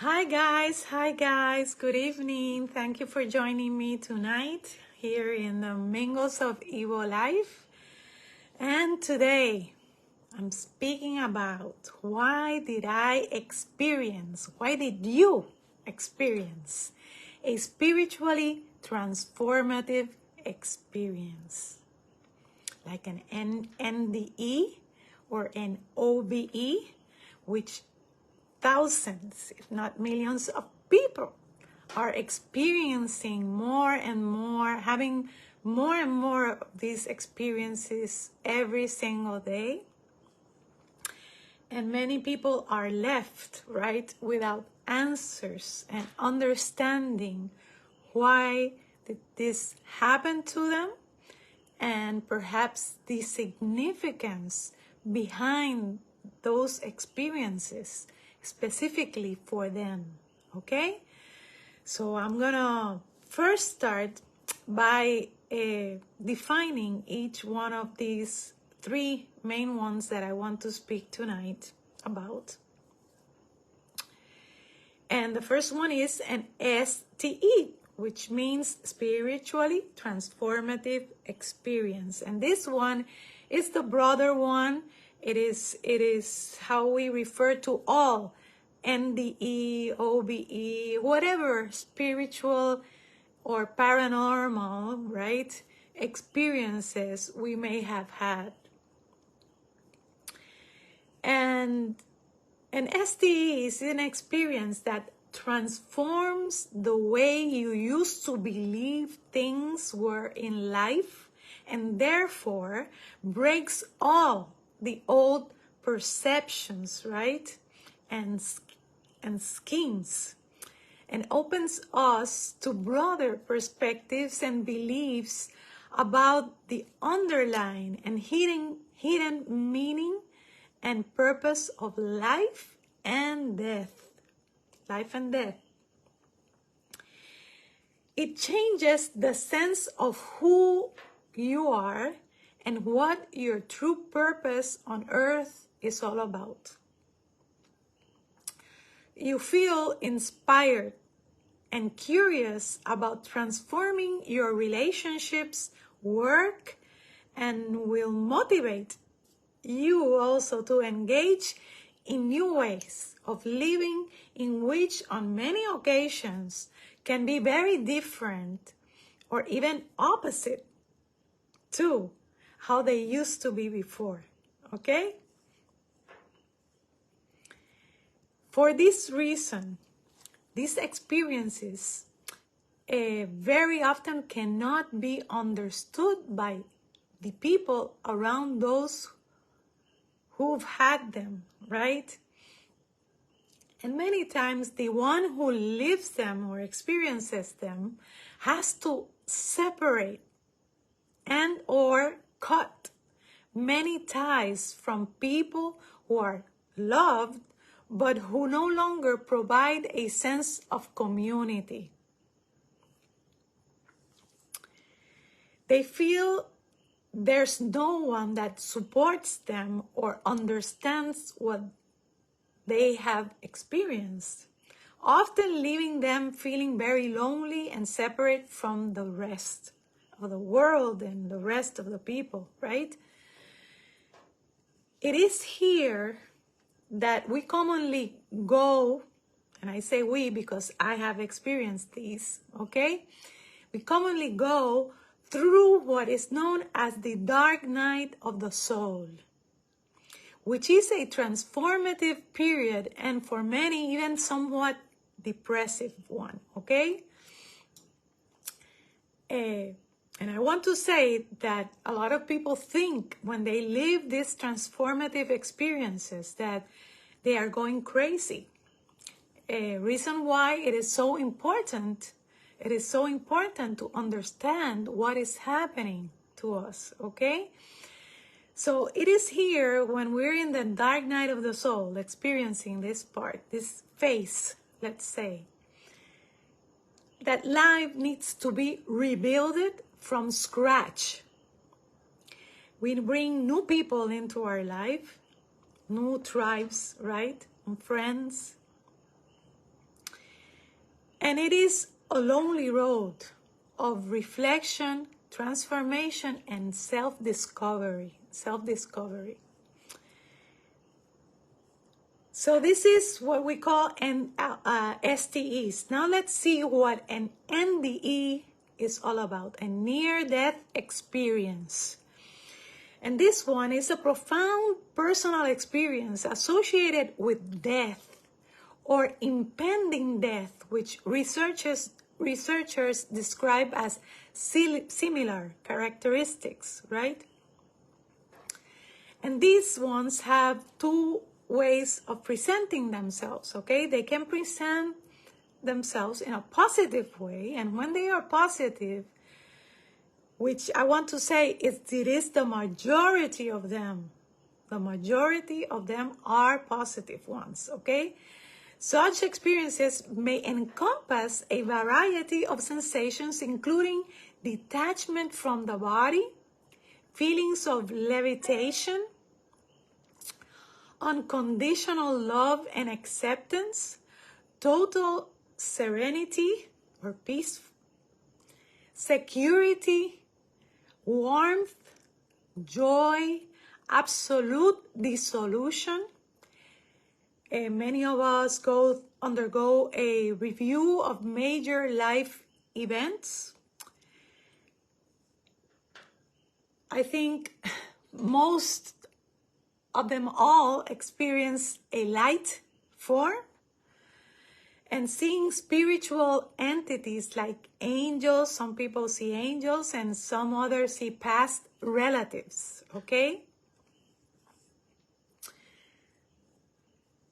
Hi guys, good evening. Thank you for joining me tonight here in the Mingles of Evo Life. And today I'm speaking about why did you experience a spiritually transformative experience? Like an NDE or an OBE, which thousands, if not millions of people are experiencing more and more, having more and more of these experiences every single day. And many people are left, right, without answers and understanding why did this happen to them, and perhaps the significance behind those experiences specifically for them. Okay, so I'm gonna first start by defining each one of these three main ones that I want to speak tonight about. And the first one is an STE, which means spiritually transformative experience. And this one is the broader one. It is how we refer to all NDE, OBE, whatever spiritual or paranormal, right, experiences we may have had. And an STE is an experience that transforms the way you used to believe things were in life, and therefore breaks all the old perceptions, right, and schemes, and opens us to broader perspectives and beliefs about the underlying and hidden meaning and purpose of life and death. Life and death. It changes the sense of who you are and what your true purpose on earth is all about. You feel inspired and curious about transforming your relationships, work, and will motivate you also to engage in new ways of living, in which on many occasions can be very different or even opposite to how they used to be before. Okay? For this reason, these experiences very often cannot be understood by the people around those who've had them, right? And many times the one who lives them or experiences them has to separate and or cut many ties from people who are loved but who no longer provide a sense of community. They feel there's no one that supports them or understands what they have experienced, often leaving them feeling very lonely and separate from the rest of the world and the rest of the people, right? It is here that we commonly go, and I say we because I have experienced these, okay? We commonly go through what is known as the dark night of the soul, which is a transformative period and for many even somewhat depressive one, okay? And I want to say that a lot of people think when they live these transformative experiences that they are going crazy. A reason why it is so important to understand what is happening to us, okay? So it is here when we're in the dark night of the soul, experiencing this part, this phase, let's say, that life needs to be rebuilt from scratch. We bring new people into our life, new tribes, right? And friends. And it is a lonely road of reflection, transformation, and self-discovery. So this is what we call STEs. Now let's see what an NDE is all about, a near-death experience. And this one is a profound personal experience associated with death or impending death, which researchers describe as similar characteristics, right? And these ones have two ways of presenting themselves, okay? They can present themselves in a positive way, and when they are positive, which I want to say it is the majority of them. The majority of them are positive ones, okay? Such experiences may encompass a variety of sensations, including detachment from the body, feelings of levitation, unconditional love and acceptance, total serenity or peace, security, warmth, joy, absolute dissolution. Many of us undergo a review of major life events. I think most of them all experience a light form, and seeing spiritual entities like angels. Some people see angels and some others see past relatives, okay?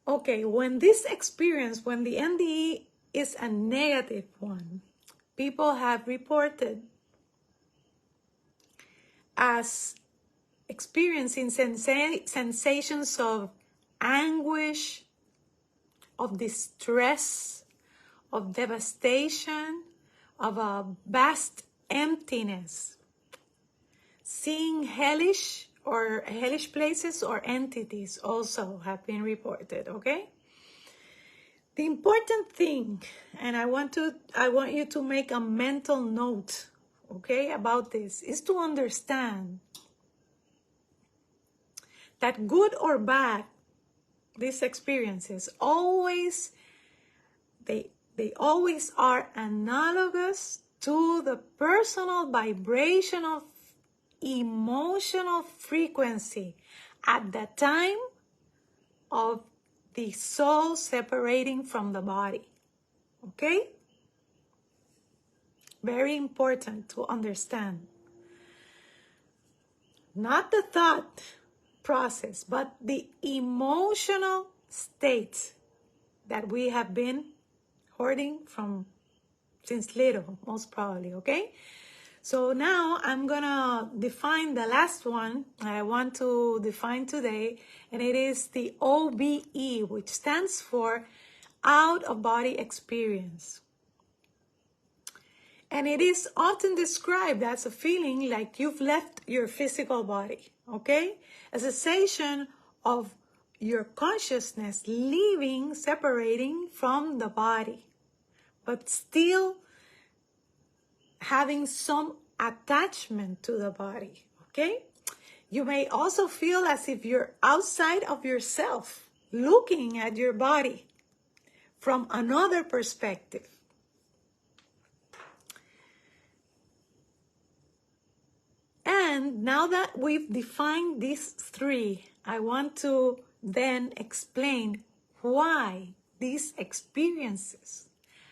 Okay, when this experience, when the NDE is a negative one, people have reported as experiencing sensations of anguish, of distress, of devastation, of a vast emptiness. Seeing hellish places or entities also have been reported, okay? The important thing, and I want you to make a mental note, okay, about this, is to understand that good or bad, these experiences they always are analogous to the personal vibrational emotional frequency at the time of the soul separating from the body. Okay? Very important to understand. Not the thought process, but the emotional state that we have been hoarding from since little, most probably, okay? So now I'm gonna define the last one I want to define today, and it is the OBE, which stands for out-of-body experience. And it is often described as a feeling like you've left your physical body, okay? A sensation of your consciousness leaving, separating from the body, but still having some attachment to the body, okay? You may also feel as if you're outside of yourself, looking at your body from another perspective. And now that we've defined these three, I want to then explain why these experiences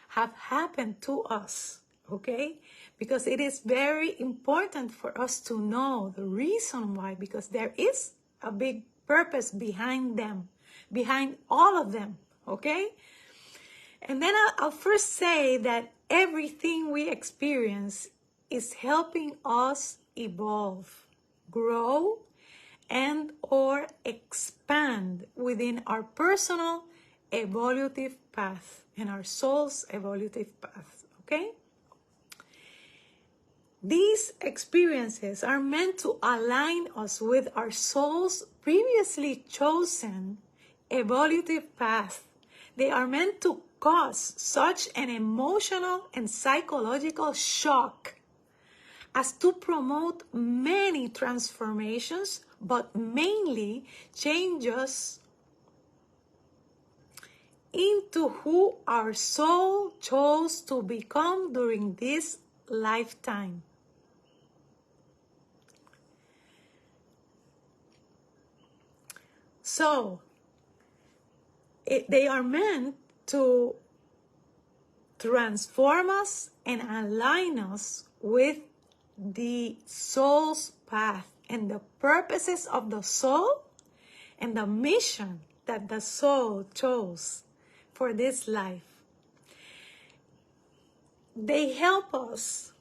have happened to us, okay? Because it is very important for us to know the reason why, because there is a big purpose behind them, behind all of them, okay? And then I'll first say that everything we experience is helping us evolve, grow, and or expand within our personal evolutive path and our soul's evolutive path, okay? These experiences are meant to align us with our soul's previously chosen evolutive path. They are meant to cause such an emotional and psychological shock as to promote many transformations, but mainly changes into who our soul chose to become during this lifetime. So, they are meant to transform us and align us with the soul's path and the purposes of the soul and the mission that the soul chose for this life. They help us,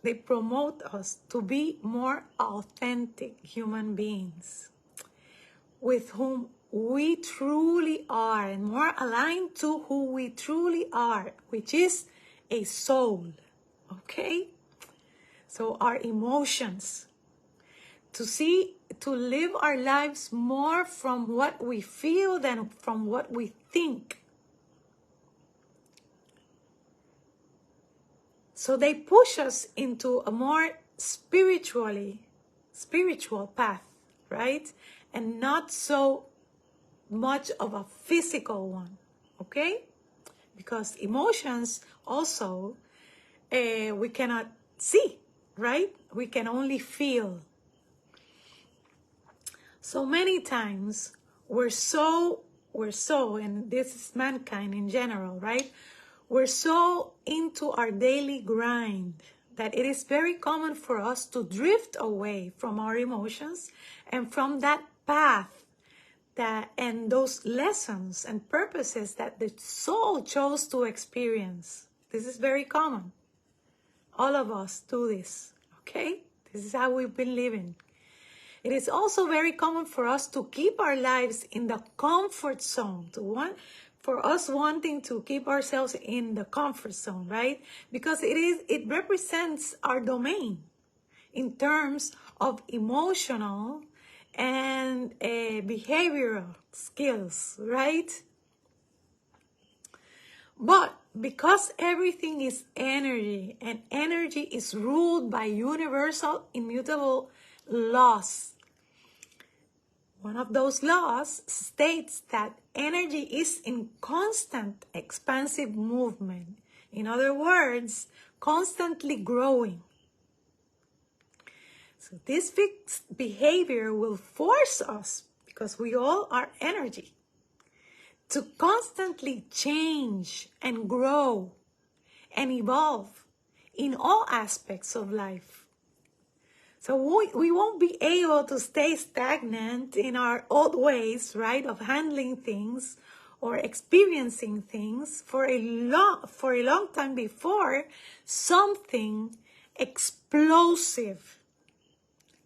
they promote us to be more authentic human beings with whom we truly are, and more aligned to who we truly are, which is a soul. Okay? So our emotions, to live our lives more from what we feel than from what we think. So they push us into a more spiritual path, right? And not so much of a physical one, okay? Because emotions also, we cannot see, right? We can only feel. So many times we're so, and this is mankind in general, right? We're so into our daily grind that it is very common for us to drift away from our emotions and from that path and those lessons and purposes that the soul chose to experience. This is very common. All of us do this, okay? This is how we've been living. It is also very common for us to keep our lives in the comfort zone, for us wanting to keep ourselves in the comfort zone, right? Because it represents our domain in terms of emotional and behavioral skills, right? But because everything is energy, and energy is ruled by universal immutable laws, one of those laws states that energy is in constant expansive movement. In other words, constantly growing. So this fixed behavior will force us, because we all are energy, to constantly change and grow and evolve in all aspects of life. So we won't be able to stay stagnant in our old ways, right, of handling things or experiencing things for a long time before something explosive,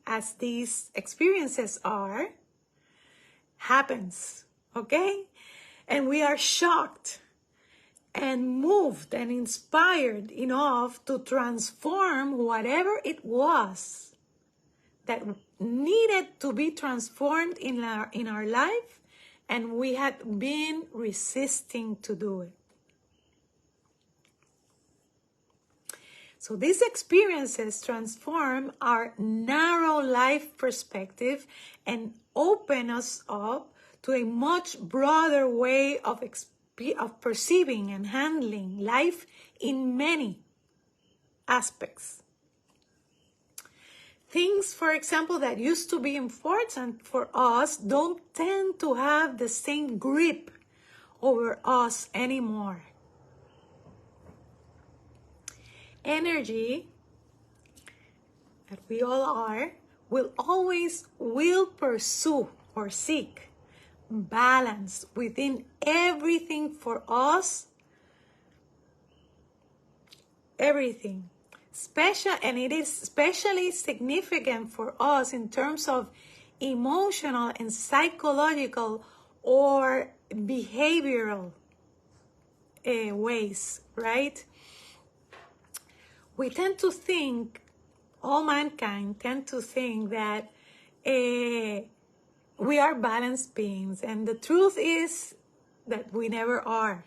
as these experiences are, happens, okay? And we are shocked and moved and inspired enough to transform whatever it was that needed to be transformed in our life, and we had been resisting to do it. So these experiences transform our narrow life perspective and open us up to a much broader way of perceiving and handling life in many aspects. Things, for example, that used to be important for us don't tend to have the same grip over us anymore. Energy, that we all are, will pursue or seek balance within everything for us, everything. And it is especially significant for us in terms of emotional and psychological or behavioral ways, right? We tend to think, all mankind tend to think that we are balanced beings, and the truth is that we never are.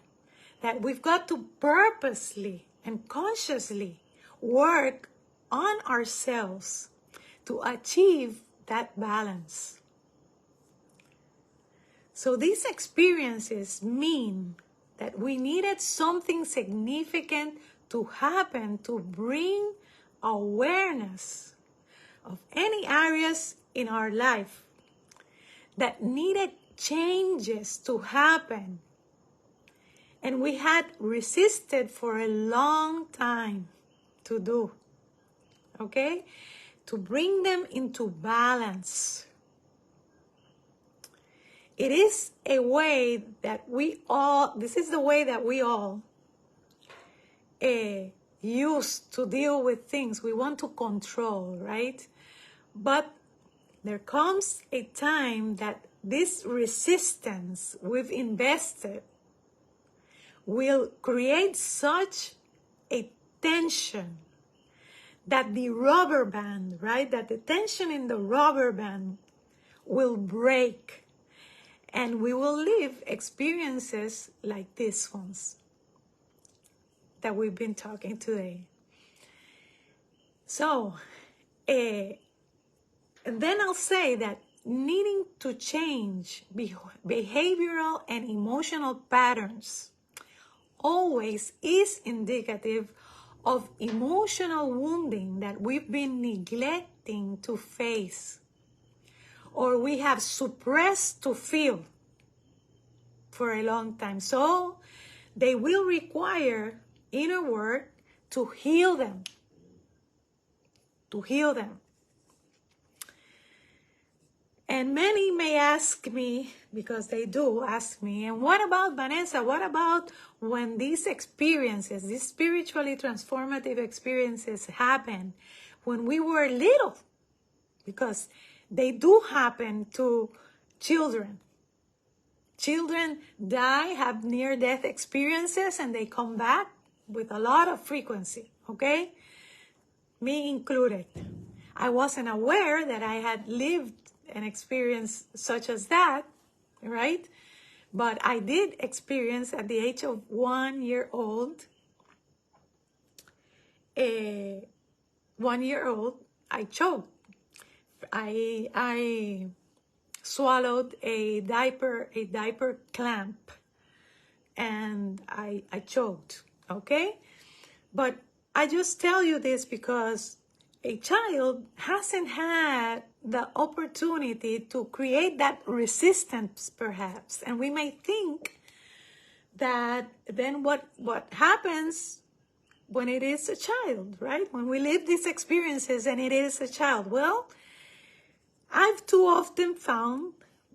that we've got to purposely and consciously work on ourselves to achieve that balance. So these experiences mean that we needed something significant to happen to bring awareness of any areas in our life that needed changes to happen. And we had resisted for a long time to do, okay? To bring them into balance. It is a way that this is the way that we all use to deal with things we want to control, right? But there comes a time that this resistance we've invested will create such a tension that the rubber band, right? That the tension in the rubber band will break, and we will live experiences like these ones that we've been talking today. So, and then I'll say that needing to change behavioral and emotional patterns always is indicative of emotional wounding that we've been neglecting to face, or we have suppressed to feel for a long time. So they will require inner work to heal them. And many may ask me, because they do ask me, and what about, Vanessa, what about when these experiences, these spiritually transformative experiences happen when we were little? Because they do happen to children. Children die, have near-death experiences, and they come back with a lot of frequency, okay? Me included. I wasn't aware that I had lived an experience such as that, right? But I did experience at the age of 1 year old, 1 year old, I choked. I swallowed a diaper clamp, and I choked, okay? But I just tell you this because a child hasn't had the opportunity to create that resistance, perhaps. And we may think that then what happens when it is a child, right? When we live these experiences and it is a child. Well, I've too often found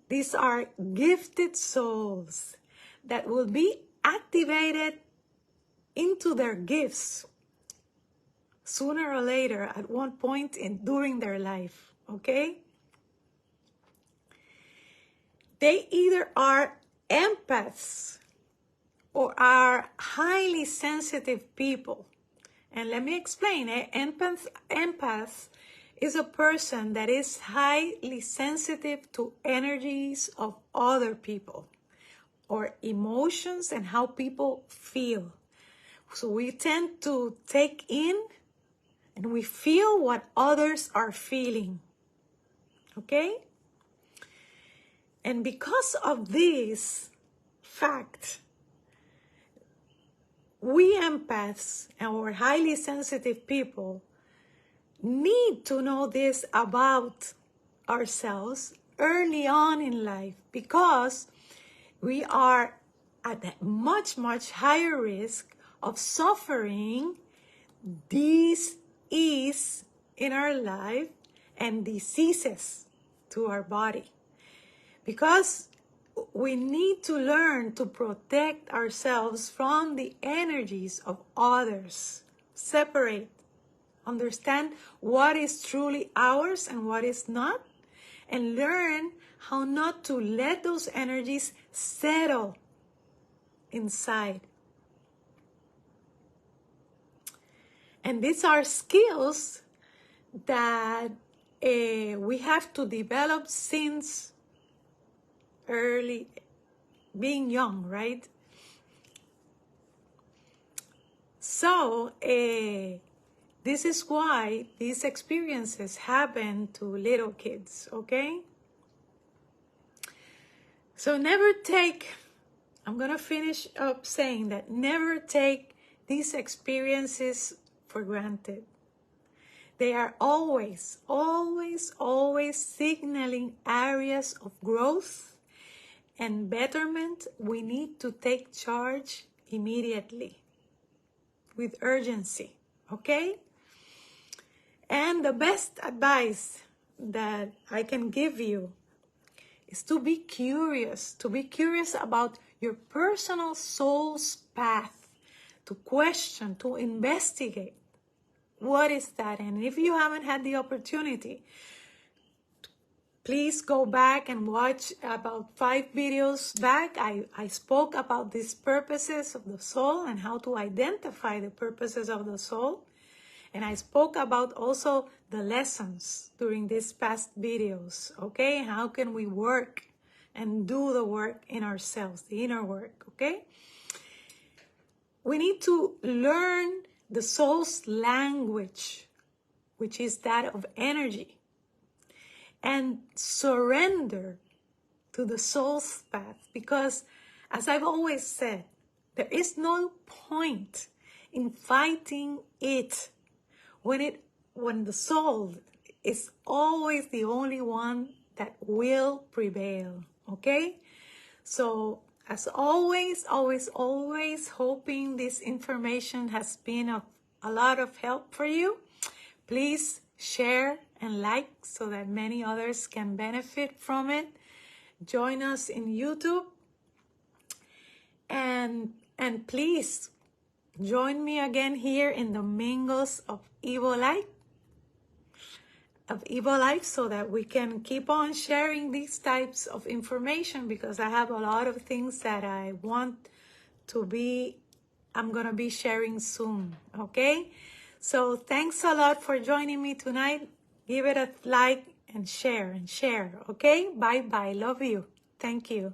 these are gifted souls that will be activated into their gifts sooner or later at one point during their life, okay? They either are empaths or are highly sensitive people. And let me explain. Empath is a person that is highly sensitive to energies of other people or emotions and how people feel. So we tend to take in and we feel what others are feeling, okay? And because of this fact, we empaths and our highly sensitive people need to know this about ourselves early on in life, because we are at a much, much higher risk of suffering dis-ease in our life and diseases to our body. Because we need to learn to protect ourselves from the energies of others. Separate. Understand what is truly ours and what is not. And learn how not to let those energies settle inside. And these are skills that we have to develop since early, being young, right? So this is why these experiences happen to little kids, okay? So never take, I'm gonna finish up saying that never take these experiences for granted. They are always, always, always signaling areas of growth and betterment. We need to take charge immediately with urgency, okay? And the best advice that I can give you is to be curious about your personal soul's path, to question, to investigate. What is that? And if you haven't had the opportunity, please go back and watch about 5 videos back. I spoke about these purposes of the soul and how to identify the purposes of the soul. And I spoke about also the lessons during these past videos, okay? How can we work and do the work in ourselves, the inner work, okay? We need to learn the soul's language, which is that of energy, and surrender to the soul's path. Because, as I've always said, there is no point in fighting it when the soul is always the only one that will prevail, okay? So, as always, always, always, hoping this information has been of a lot of help for you. Please share and like so that many others can benefit from it. Join us in YouTube. And please join me again here in the Mingles of Evo Life, so that we can keep on sharing these types of information, because I have a lot of things that I'm gonna be sharing soon, okay? So thanks a lot for joining me tonight. Give it a like and share, okay? Bye-bye. Love you. Thank you.